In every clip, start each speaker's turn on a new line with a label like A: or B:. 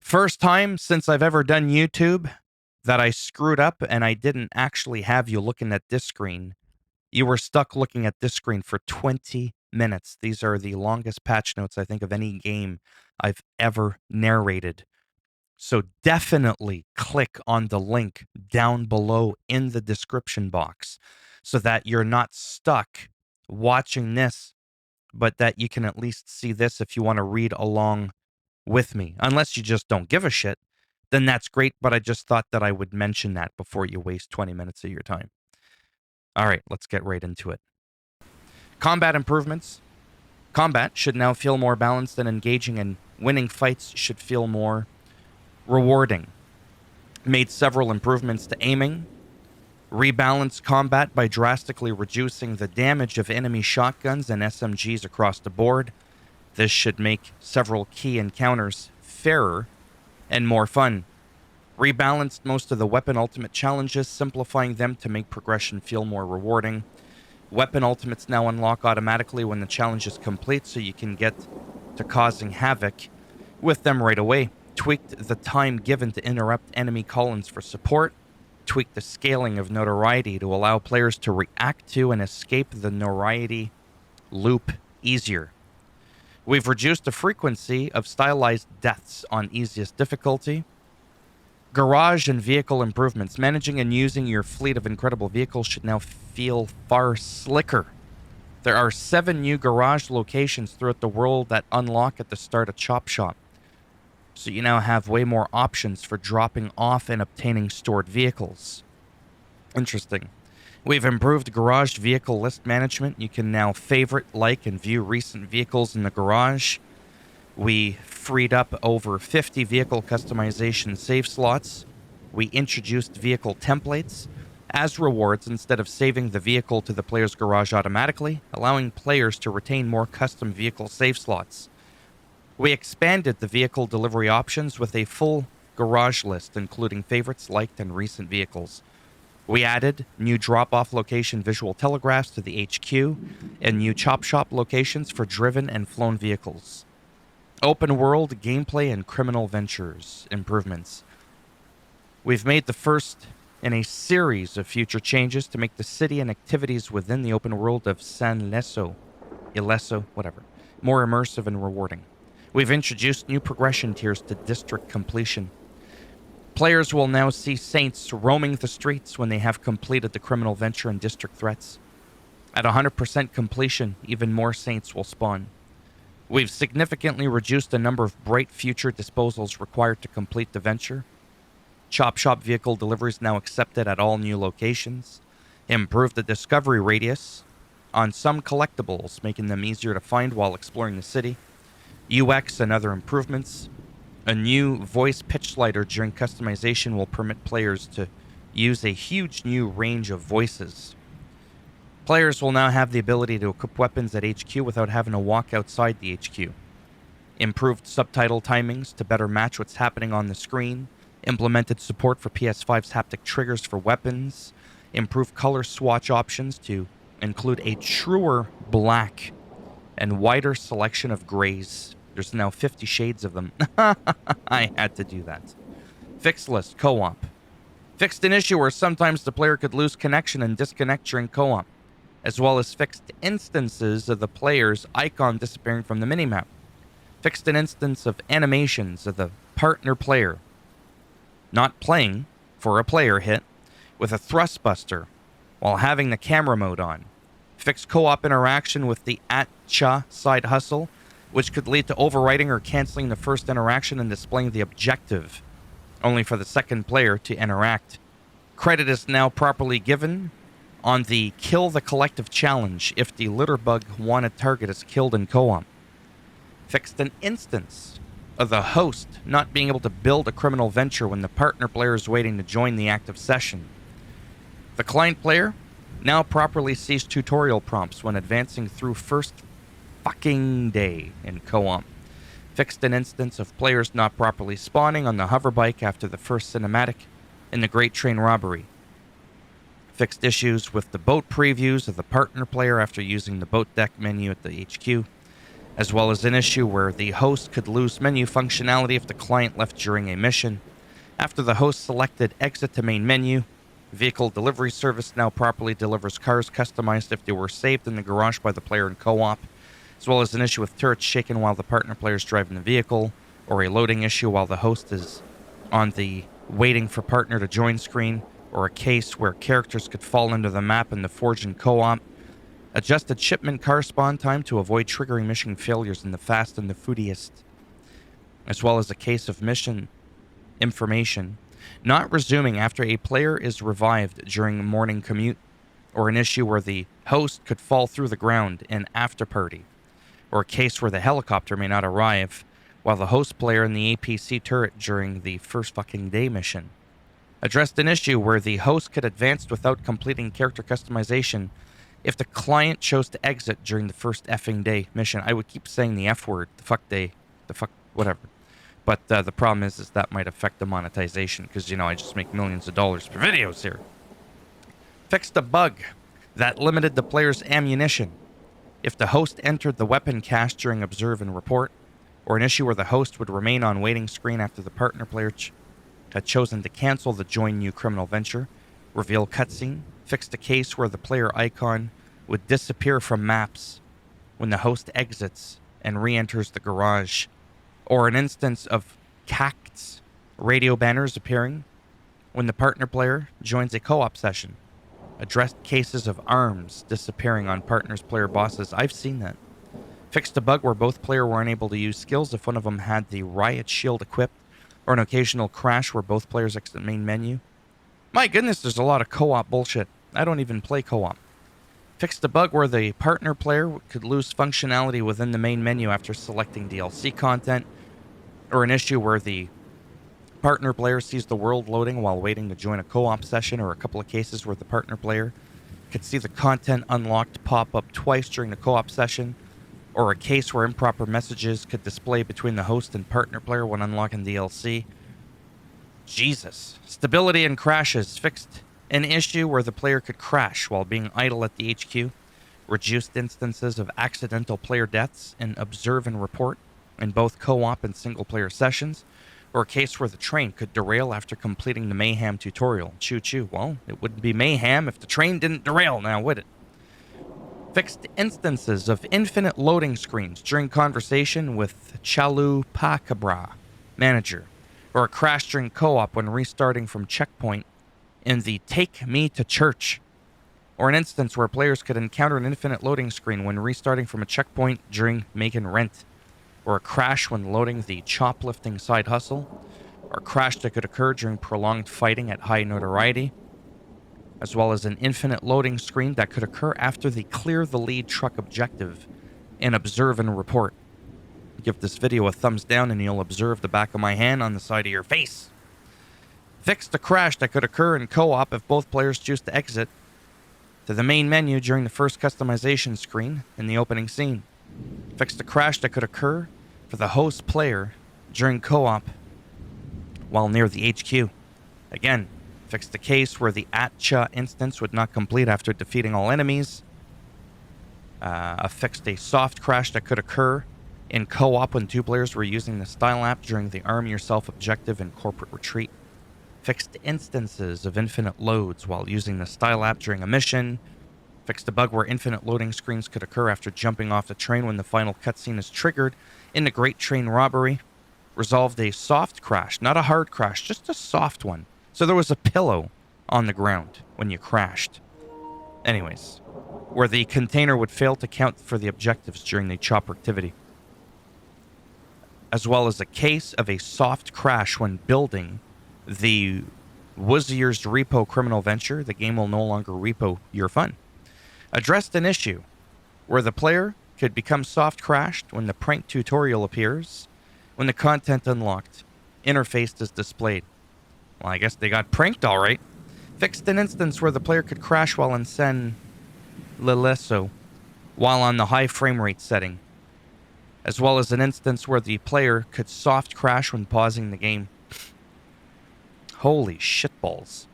A: First time since I've ever done YouTube that I screwed up and I didn't actually have you looking at this screen. You were stuck looking at this screen for 20 minutes. These are the longest patch notes, I think, of any game I've ever narrated. So definitely click on the link down below in the description box so that you're not stuck watching this, but that you can at least see this if you want to read along with me. Unless you just don't give a shit, then that's great, but I just thought that I would mention that before you waste 20 minutes of your time. All right, let's get right into it. Combat improvements. Combat should now feel more balanced and engaging, and winning fights should feel more rewarding. Made several improvements to aiming. Rebalanced combat by drastically reducing the damage of enemy shotguns and SMGs across the board. This should make several key encounters fairer and more fun. Rebalanced most of the weapon ultimate challenges, simplifying them to make progression feel more rewarding. Weapon ultimates now unlock automatically when the challenge is complete, so you can get to causing havoc with them right away. Tweaked the time given to interrupt enemy call-ins for support. Tweaked the scaling of notoriety to allow players to react to and escape the notoriety loop easier. We've reduced the frequency of stylized deaths on easiest difficulty. Garage and vehicle improvements. Managing and using your fleet of incredible vehicles should now feel far slicker. There are 7 new garage locations throughout the world that unlock at the start of Chop Shop. So you now have way more options for dropping off and obtaining stored vehicles. Interesting. We've improved garage vehicle list management. You can now favorite, like, and view recent vehicles in the garage. We freed up over 50 vehicle customization save slots. We introduced vehicle templates as rewards instead of saving the vehicle to the player's garage automatically, allowing players to retain more custom vehicle save slots. We expanded the vehicle delivery options with a full garage list, including favorites, liked, and recent vehicles. We added new drop-off location visual telegraphs to the HQ and new Chop Shop locations for driven and flown vehicles. Open world gameplay and criminal ventures improvements. We've made the first in a series of future changes to make the city and activities within the open world of Ileso, whatever, more immersive and rewarding. We've introduced new progression tiers to district completion. Players will now see saints roaming the streets when they have completed the criminal venture and district threats. At 100% completion, even more saints will spawn. We've significantly reduced the number of bright future disposals required to complete the venture. Chop Shop vehicle deliveries now accepted at all new locations. Improved the discovery radius on some collectibles, making them easier to find while exploring the city. UX and other improvements. A new voice pitch slider during customization will permit players to use a huge new range of voices. Players will now have the ability to equip weapons at HQ without having to walk outside the HQ. Improved subtitle timings to better match what's happening on the screen. Implemented support for PS5's haptic triggers for weapons. Improved color swatch options to include a truer black and wider selection of grays. There's now 50 shades of them. I had to do that. Fixed list, co-op. Fixed an issue where sometimes the player could lose connection and disconnect during co-op, as well as fixed instances of the player's icon disappearing from the minimap. Fixed an instance of animations of the partner player not playing for a player hit with a thrust buster while having the camera mode on. Fixed co-op interaction with the at-cha side hustle, which could lead to overwriting or canceling the first interaction and displaying the objective, only for the second player to interact. Credit is now properly given on the Kill the Collective challenge if the litterbug wanted target is killed in co-op. Fixed an instance of the host not being able to build a criminal venture when the partner player is waiting to join the active session. The client player now properly sees tutorial prompts when advancing through first fucking day in co-op. Fixed an instance of players not properly spawning on the hoverbike after the first cinematic in the Great Train Robbery. Fixed issues with the boat previews of the partner player after using the boat deck menu at the HQ. as well as an issue where the host could lose menu functionality if the client left during a mission. After the host selected exit to main menu, vehicle delivery service now properly delivers cars customized if they were saved in the garage by the player in co-op, as well as an issue with turrets shaken while the partner player is driving the vehicle, or a loading issue while the host is on the waiting for partner to join screen, or a case where characters could fall into the map in the Forge and co-op. Adjusted shipment car spawn time to avoid triggering mission failures in the Fast and the Foodiest, as well as a case of mission information not resuming after a player is revived during morning commute, or an issue where the host could fall through the ground in after party, or a case where the helicopter may not arrive while the host player in the APC turret during the first fucking day mission. Addressed an issue where the host could advance without completing character customization if the client chose to exit during the first effing day mission. I would keep saying the F word, the fuck day, the fuck whatever. But the problem is that might affect the monetization because, I just make millions of dollars per videos here. Fixed a bug that limited the player's ammunition if the host entered the weapon cache during observe and report, or an issue where the host would remain on waiting screen after the partner player had chosen to cancel the join new criminal venture. Reveal cutscene. Fixed a case where the player icon would disappear from maps when the host exits and re-enters the garage, or an instance of CACT's radio banners appearing when the partner player joins a co-op session. Addressed cases of arms disappearing on partners player bosses. I've seen that. Fixed a bug where both players were unable to use skills if one of them had the riot shield equipped, or an occasional crash where both players exit the main menu. My goodness, there's a lot of co-op bullshit. I don't even play co-op. Fixed a bug where the partner player could lose functionality within the main menu after selecting DLC content, or an issue where the partner player sees the world loading while waiting to join a co-op session, or a couple of cases where the partner player could see the content unlocked pop up twice during the co-op session, or a case where improper messages could display between the host and partner player when unlocking DLC. Jesus. Stability and crashes. Fixed an issue where the player could crash while being idle at the HQ. Reduced instances of accidental player deaths in observe and report in both co-op and single-player sessions, or a case where the train could derail after completing the Mayhem tutorial. Choo-choo. Well, it wouldn't be Mayhem if the train didn't derail now, would it? Fixed instances of infinite loading screens during conversation with Chalupacabra manager, or a crash during co-op when restarting from checkpoint in the Take Me to Church, or an instance where players could encounter an infinite loading screen when restarting from a checkpoint during Making Rent, or a crash when loading the Choplifting side hustle, or a crash that could occur during prolonged fighting at high notoriety, as well as an infinite loading screen that could occur after the clear the lead truck objective in observe and report. Give this video a thumbs down and you'll observe the back of my hand on the side of your face. Fixed a crash that could occur in co-op if both players choose to exit to the main menu during the first customization screen in the opening scene. Fixed a crash that could occur for the host player during co-op while near the HQ. Again, fixed the case where the Atcha instance would not complete after defeating all enemies. Fixed a soft crash that could occur in co-op when two players were using the style app during the Arm Yourself objective in Corporate Retreat. Fixed instances of infinite loads while using the style app during a mission. Fixed a bug where infinite loading screens could occur after jumping off the train when the final cutscene is triggered in the Great Train Robbery. Resolved a soft crash, not a hard crash, just a soft one. So there was a pillow on the ground when you crashed. Anyways, where the container would fail to count for the objectives during the chopper activity. As well as a case of a soft crash when building the Woozier's repo criminal venture. The game will no longer repo your fun. Addressed an issue where the player could become soft crashed when the prank tutorial appears, when the content unlocked interface is displayed. Well, I guess they got pranked all right. Fixed an instance where the player could crash while in Sen Leleso while on the high frame rate setting, as well as an instance where the player could soft crash when pausing the game. Holy shitballs.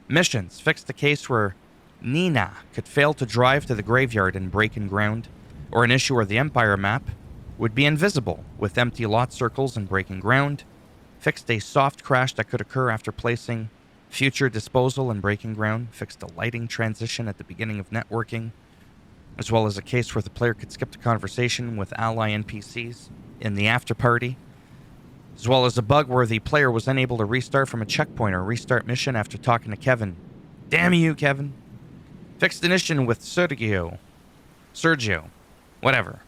A: Missions. Fixed the case where Nina could fail to drive to the graveyard in Breaking Ground, or an issue where the Empire map would be invisible with empty lot circles and breaking ground. Fixed a soft crash that could occur after placing future disposal and breaking ground. Fixed a lighting transition at the beginning of networking, as well as a case where the player could skip the conversation with ally NPCs in the after party, as well as a bug where the player was unable to restart from a checkpoint or restart mission after talking to Kevin. Damn you, Kevin. Fixed an issue with Sergio, whatever,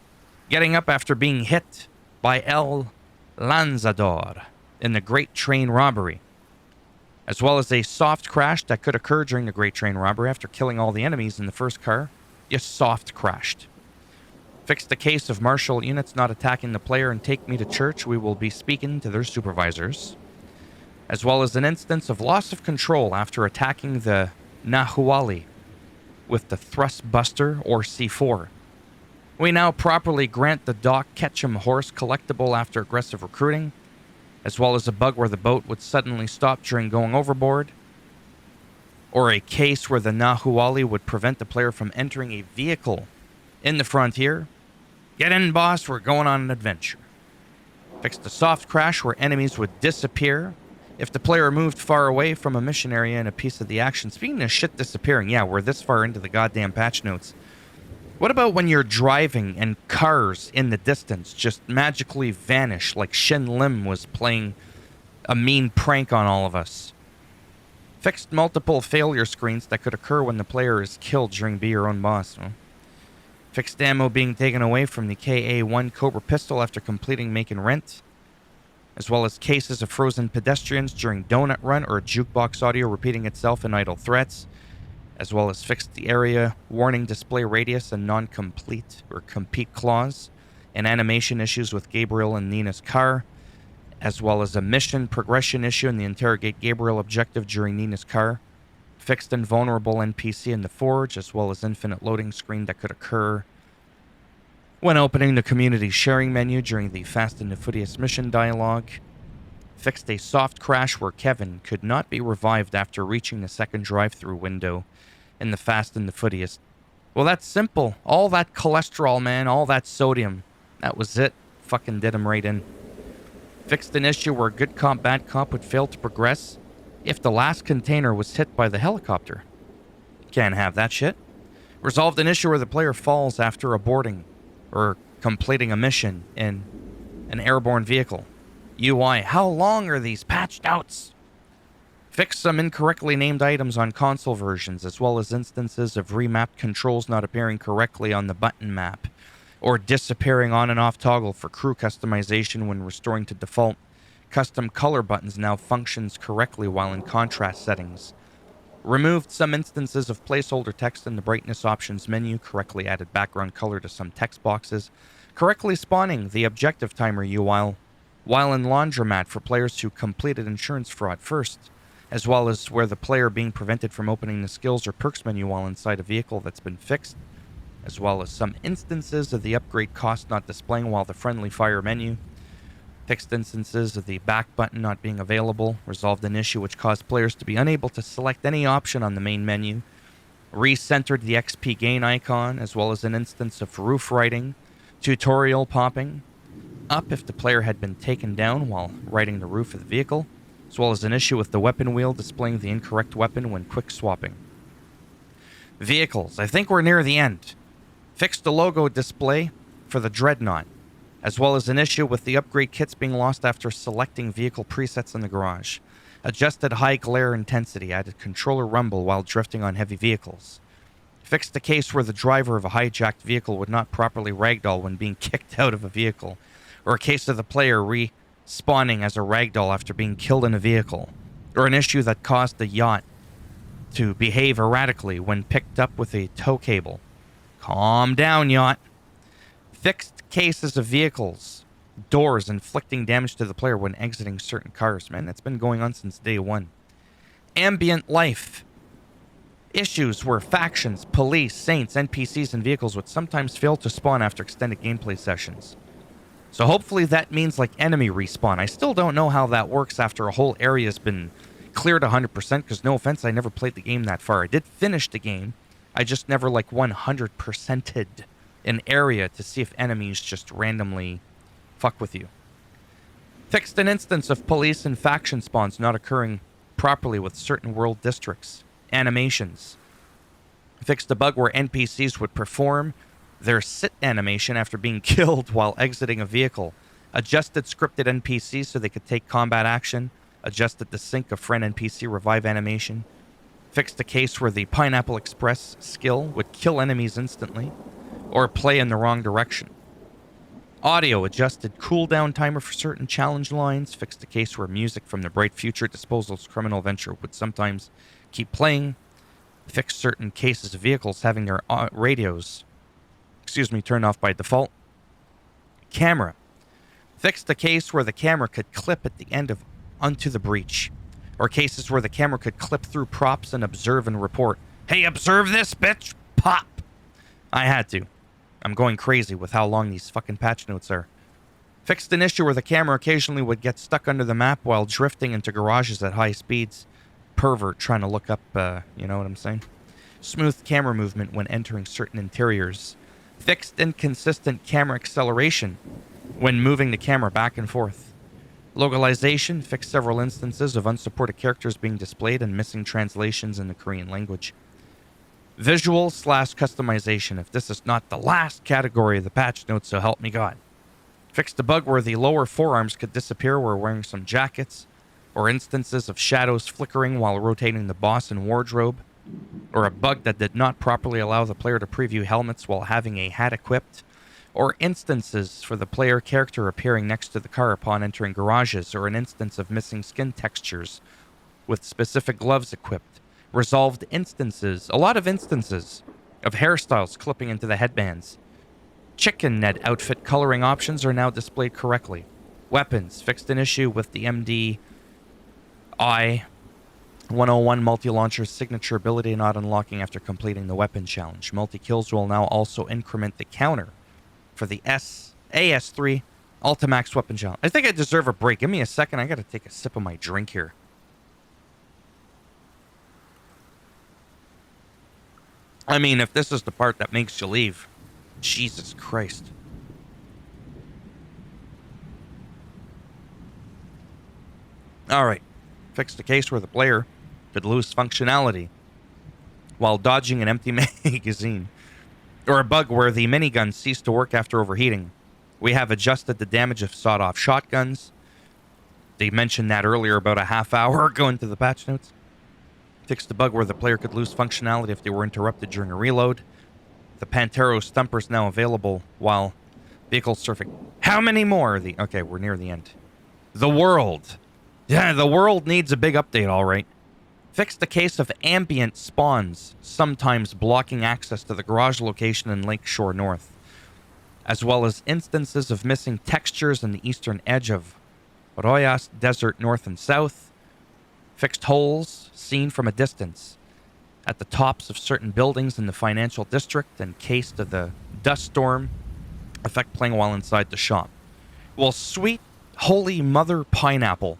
A: getting up after being hit by El Lanzador in the Great Train Robbery, as well as a soft crash that could occur during the Great Train Robbery after killing all the enemies in the first car. You soft crashed. Fixed the case of martial units not attacking the player and Take Me to Church. We will be speaking to their supervisors, as well as an instance of loss of control after attacking the Nahuali with the Thrust Buster or C4. We now properly grant the Doc Ketchum horse collectible after aggressive recruiting, as well as a bug where the boat would suddenly stop during going overboard, or a case where the Nahuali would prevent the player from entering a vehicle in the frontier. Get in, boss, we're going on an adventure. Fixed a soft crash where enemies would disappear if the player moved far away from a mission area and a piece of the action. Speaking of shit disappearing, yeah, we're this far into the goddamn patch notes. What about when you're driving and cars in the distance just magically vanish like Shin Lim was playing a mean prank on all of us? Fixed multiple failure screens that could occur when the player is killed during Be Your Own Boss. Fixed ammo being taken away from the KA-1 Cobra pistol after completing Make and Rent, as well as cases of frozen pedestrians during Donut Run or jukebox audio repeating itself in idle threats, as well as fixed the area warning display radius and non-complete or compete clause, and animation issues with Gabriel and Nina's car, as well as a mission progression issue in the Interrogate Gabriel objective during Nina's car. Fixed invulnerable NPC in the Forge, as well as infinite loading screen that could occur when opening the community sharing menu during the Fast and the Furious mission dialogue. Fixed a soft crash where Kevin could not be revived after reaching the second drive-through window in the Fast and the Furious. Well, that's simple. All that cholesterol, man, all that sodium. That was it. Fucking did him right in. Fixed an issue where good cop, bad cop would fail to progress if the last container was hit by the helicopter. Can't have that shit. Resolved an issue where the player falls after aborting or completing a mission in an airborne vehicle. UI, how long are these patched outs? Fixed some incorrectly named items on console versions, as well as instances of remapped controls not appearing correctly on the button map, or disappearing on and off toggle for crew customization when restoring to default. Custom color buttons now functions correctly while in contrast settings. Removed some instances of placeholder text in the brightness options menu, correctly added background color to some text boxes, correctly spawning the objective timer UI while in laundromat for players who completed insurance fraud first, as well as where the player being prevented from opening the skills or perks menu while inside a vehicle that's been fixed, as well as some instances of the upgrade cost not displaying while the friendly fire menu. Fixed instances of the back button not being available, resolved an issue which caused players to be unable to select any option on the main menu, recentered the XP gain icon, as well as an instance of roof writing, tutorial popping up if the player had been taken down while riding the roof of the vehicle, as well as an issue with the weapon wheel displaying the incorrect weapon when quick swapping. Vehicles, I think we're near the end. Fixed the logo display for the Dreadnought, as well as an issue with the upgrade kits being lost after selecting vehicle presets in the garage. Adjusted high glare intensity, added controller rumble while drifting on heavy vehicles. Fixed the case where the driver of a hijacked vehicle would not properly ragdoll when being kicked out of a vehicle, or a case of the player respawning as a ragdoll after being killed in a vehicle, or an issue that caused the yacht to behave erratically when picked up with a tow cable. Calm down, yacht. Fixed cases of vehicles, doors inflicting damage to the player when exiting certain cars. Man, that's been going on since day one. Ambient life. Issues where factions, police, saints, NPCs, and vehicles would sometimes fail to spawn after extended gameplay sessions. So hopefully that means like enemy respawn. I still don't know how that works after a whole area has been cleared 100%, because no offense, I never played the game that far. I did finish the game. I just never like 100%ed an area to see if enemies just randomly fuck with you. Fixed an instance of police and faction spawns not occurring properly with certain world districts. Animations. Fixed a bug where NPCs would perform their sit animation after being killed while exiting a vehicle. Adjusted scripted NPCs so they could take combat action. Adjusted the sync of friend NPC revive animation. Fixed a case where the Pineapple Express skill would kill enemies instantly or play in the wrong direction. Audio adjusted cooldown timer for certain challenge lines. Fixed a case where music from the Bright Future Disposal's Criminal Venture would sometimes keep playing. Fixed certain cases of vehicles having their radios, turned off by default. Camera. Fixed a case where the camera could clip at the end of Unto the Breach. Or cases where the camera could clip through props and observe and report. Hey, observe this, bitch! Pop! I had to. I'm going crazy with how long these fucking patch notes are. Fixed an issue where the camera occasionally would get stuck under the map while drifting into garages at high speeds. Pervert trying to look up, you know what I'm saying? Smooth camera movement when entering certain interiors. Fixed inconsistent camera acceleration when moving the camera back and forth. Localization fixed several instances of unsupported characters being displayed and missing translations in the Korean language. Visual/customization, if this is not the last category of the patch notes, so help me God. Fixed a bug where the lower forearms could disappear while wearing some jackets, or instances of shadows flickering while rotating the boss and wardrobe, or a bug that did not properly allow the player to preview helmets while having a hat equipped, or instances for the player character appearing next to the car upon entering garages, or an instance of missing skin textures with specific gloves equipped. Resolved instances, a lot of instances, of hairstyles clipping into the headbands. Chicken Net outfit coloring options are now displayed correctly. Weapons, fixed an issue with the MD I-101 multi-launcher's signature ability not unlocking after completing the weapon challenge. Multi-kills will now also increment the counter for the AS3 Ultimax weapon challenge. I think I deserve a break. Give me a second. I gotta take a sip of my drink here. I mean, if this is the part that makes you leave, Jesus Christ. Alright. Fixed a case where the player could lose functionality while dodging an empty magazine. Or a bug where the minigun ceased to work after overheating. We have adjusted the damage of sawed-off shotguns. They mentioned that earlier about a half hour ago into the patch notes. Fixed the bug where the player could lose functionality if they were interrupted during a reload. The Pantero Stumper is now available while vehicle surfing. How many more? Okay, we're near the end. The world. Yeah, the world needs a big update, all right. Fixed the case of ambient spawns, sometimes blocking access to the garage location in Lakeshore North, as well as instances of missing textures in the eastern edge of Royas Desert North and South. Fixed holes seen from a distance at the tops of certain buildings in the financial district and case of the dust storm effect playing while inside the shop. Well, sweet holy mother pineapple.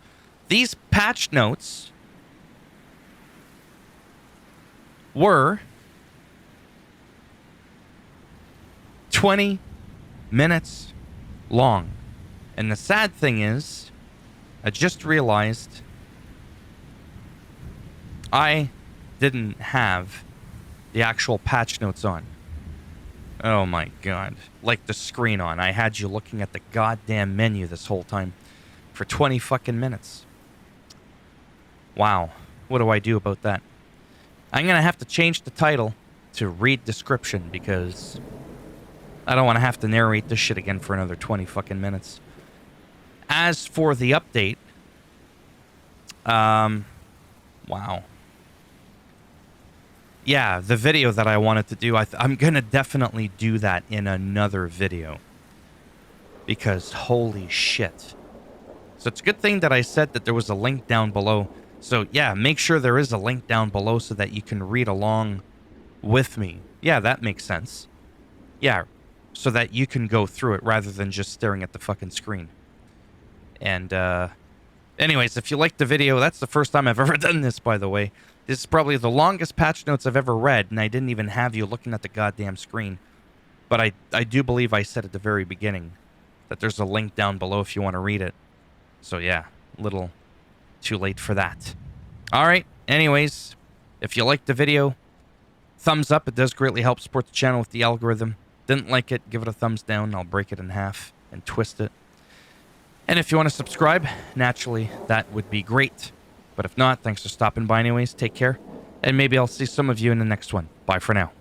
A: These patch notes were 20 minutes long. And the sad thing is, I just realized I didn't have the actual patch notes on. Oh my god. Like the screen on. I had you looking at the goddamn menu this whole time for 20 fucking minutes. Wow. What do I do about that? I'm going to have to change the title to read description because I don't want to have to narrate this shit again for another 20 fucking minutes. As for the update, wow. Yeah, the video that I wanted to do, I'm going to definitely do that in another video. Because holy shit. So it's a good thing that I said that there was a link down below. So yeah, make sure there is a link down below so that you can read along with me. Yeah, that makes sense. Yeah, so that you can go through it rather than just staring at the fucking screen. And, anyways, if you liked the video, that's the first time I've ever done this, by the way. This is probably the longest patch notes I've ever read, and I didn't even have you looking at the goddamn screen. But I do believe I said at the very beginning that there's a link down below if you want to read it. So yeah, a little too late for that. All right. Anyways, if you liked the video, thumbs up. It does greatly help support the channel with the algorithm. Didn't like it, give it a thumbs down. I'll break it in half and twist it. And if you want to subscribe, naturally, that would be great. But if not, thanks for stopping by anyways. Take care. And maybe I'll see some of you in the next one. Bye for now.